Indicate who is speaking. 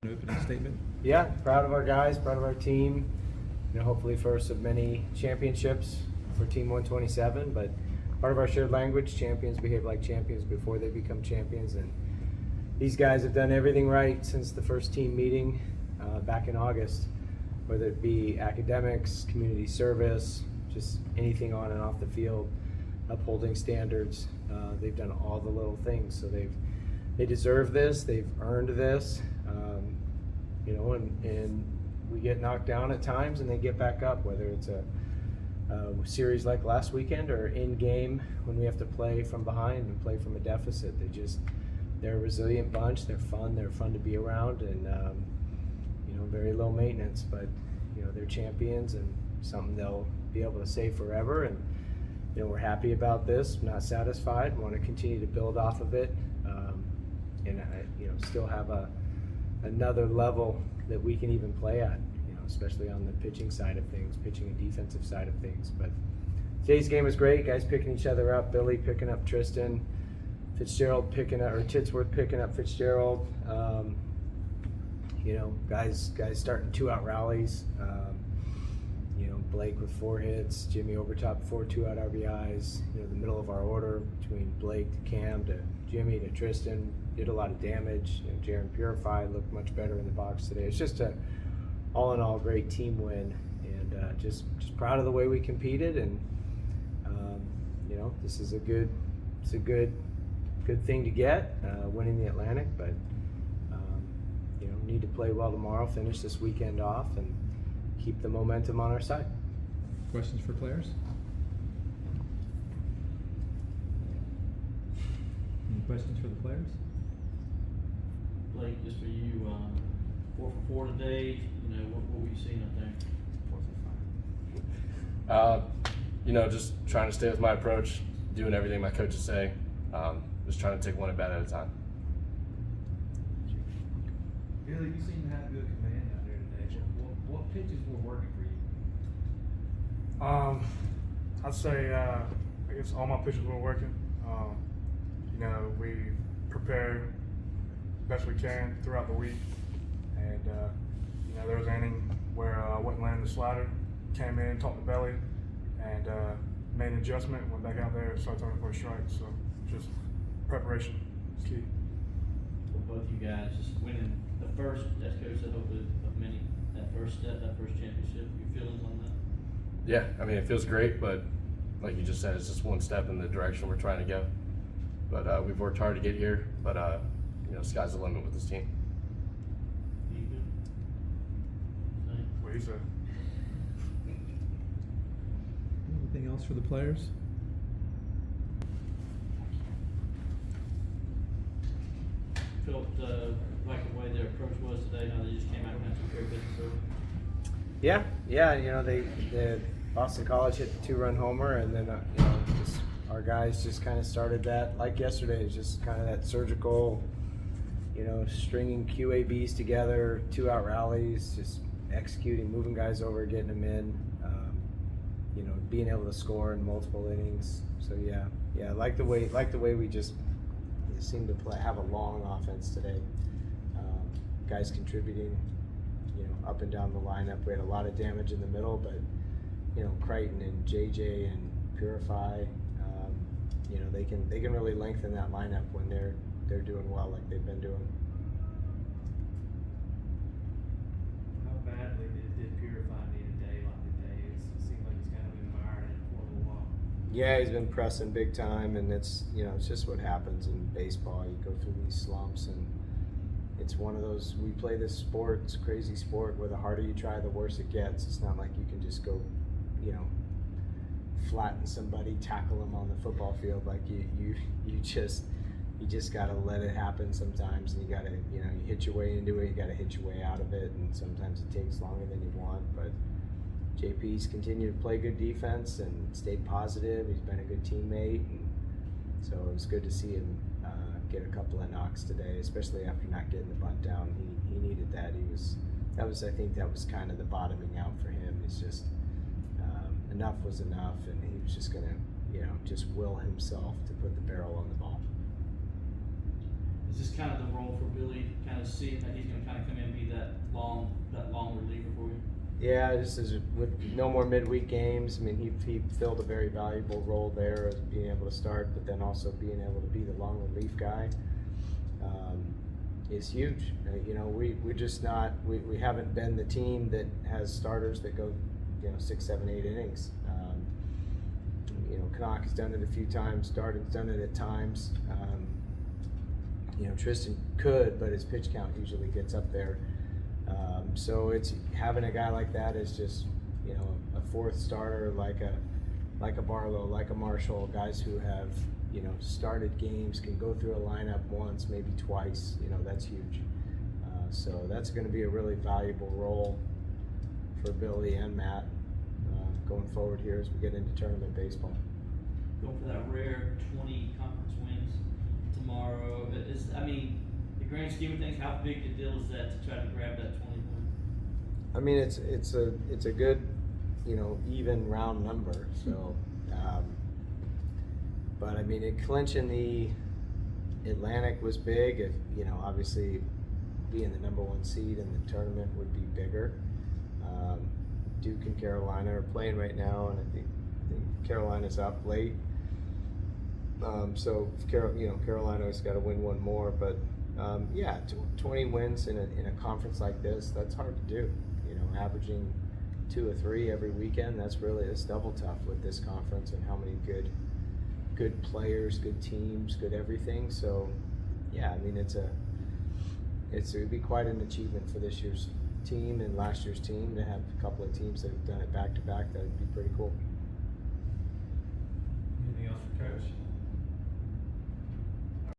Speaker 1: An opening statement.
Speaker 2: Yeah, proud of our guys, proud of our team. Hopefully first of many championships for Team 127. But part of our shared language: champions behave like champions before they become champions. And these guys have done everything right since the first team meeting back in August. Whether it be academics, community service, just anything on and off the field, upholding standards. They've done all the little things, so they deserve this. They've earned this. And we get knocked down at times and they get back up, whether it's a series like last weekend or in game when we have to play from behind and play from a deficit. They're a resilient bunch. They're fun to be around, and very low maintenance, but they're champions and something they'll be able to say forever. And we're happy about this, not satisfied, want to continue to build off of it, and still have another level that we can even play at, especially on the pitching side of things, pitching and defensive side of things. But today's game was great. Guys picking each other up. Billy picking up Tristan, Fitzgerald Titsworth picking up Fitzgerald. Guys starting 2-out rallies. Blake with 4 hits, Jimmy Overtop 4 2-out RBIs. The middle of our order between Blake to Cam to Jimmy to Tristan did a lot of damage. Jaron Purify looked much better in the box today. It's just all in all great team win, and just proud of the way we competed. And this is a good thing to get, winning the Atlantic, but need to play well tomorrow, finish this weekend off, and keep the momentum on our side.
Speaker 1: Questions for players? Any questions for the players?
Speaker 3: Blake, just for you, 4 for 4 today. What were you seeing up there?
Speaker 4: Just trying to stay with my approach, doing everything my coaches say, just trying to take one at bat at a time.
Speaker 5: Billy, you seem to have good command out there today. What pitches were working for you?
Speaker 6: I'd say I guess all my pitches were working. We prepare best we can throughout the week, and there was an inning where I wasn't landing the slider, came in, talked to Belly, and made an adjustment, went back out there, started throwing for a strike. So just preparation is key.
Speaker 3: For both you guys, just winning the first, as Coach said, hopefully of many, that first championship. Your feelings on that?
Speaker 4: Yeah, it feels great, but like you just said, it's just one step in the direction we're trying to go. But we've worked hard to get here, but sky's the limit with this team.
Speaker 6: What he said.
Speaker 1: Anything else for the players?
Speaker 3: Felt like the way their approach was today, how they just came out and took care of business.
Speaker 2: The Boston College hit the 2-run homer, and then our guys just kind of started that like yesterday. It's just kind of that surgical, stringing QABs together, 2-out rallies, just executing, moving guys over, getting them in, being able to score in multiple innings. So I like the way we just seem to have a long offense today. Guys contributing, up and down the lineup. We had a lot of damage in the middle, but Crichton and JJ and Purify, they can really lengthen that lineup when they're doing well like they've been doing.
Speaker 5: How badly did Purify need a day like today? It seems like he's kind of been mired in it for a little while.
Speaker 2: Yeah, he's been pressing big time, and it's just what happens in baseball. You go through these slumps, and it's one of those, we play this sport, it's a crazy sport where the harder you try, the worse it gets. It's not like you can just go, flatten somebody, tackle them on the football field. Like you just gotta let it happen sometimes, and you gotta, you hit your way into it, you gotta hit your way out of it, and sometimes it takes longer than you want. But JP's continued to play good defense and stayed positive. He's been a good teammate, and so it was good to see him get a couple of knocks today, especially after not getting the bunt down. He needed that. I think that was kind of the bottoming out for him. It's just enough was enough, and he was just gonna, just will himself to put the barrel on the ball.
Speaker 3: Is this kind of the role for Billy, kind of seeing that he's going to kind of come in and be
Speaker 2: Yeah, just as with no more midweek games, I mean, he filled a very valuable role there as being able to start, but then also being able to be the long relief guy is huge. You know, we're just not, we haven't been the team that has starters that go, you know, 6, 7, 8 innings. You know, Canuck has done it a few times, Darden's done it at times. You know, Tristan could, but his pitch count usually gets up there. So it's having a guy like that is just, you know, a fourth starter like a Barlow, like a Marshall, guys who have, you know, started games, can go through a lineup once, maybe twice. You know, that's huge. So that's going to be a really valuable role for Billy and Matt going forward here as we get into tournament baseball.
Speaker 3: Going for that rare 20 conference wins tomorrow. I mean, the grand scheme of things, how big a deal is that to try to grab that 20 win?
Speaker 2: I mean, it's a good, you know, even round number. So, but I mean, clinching the Atlantic was big. If, you know, obviously being the #1 seed in the tournament would be bigger. Duke and Carolina are playing right now, and I think Carolina's up late. So Carolina has got to win one more, but yeah, 20 wins in a conference like this, that's hard to do. You know, averaging 2 or 3 every weekend, that's double tough with this conference and how many good players, good teams, good everything. So yeah, I mean, it would be quite an achievement for this year's team and last year's team to have a couple of teams that have done it back to back. That would be pretty cool.
Speaker 1: Anything else for Coach?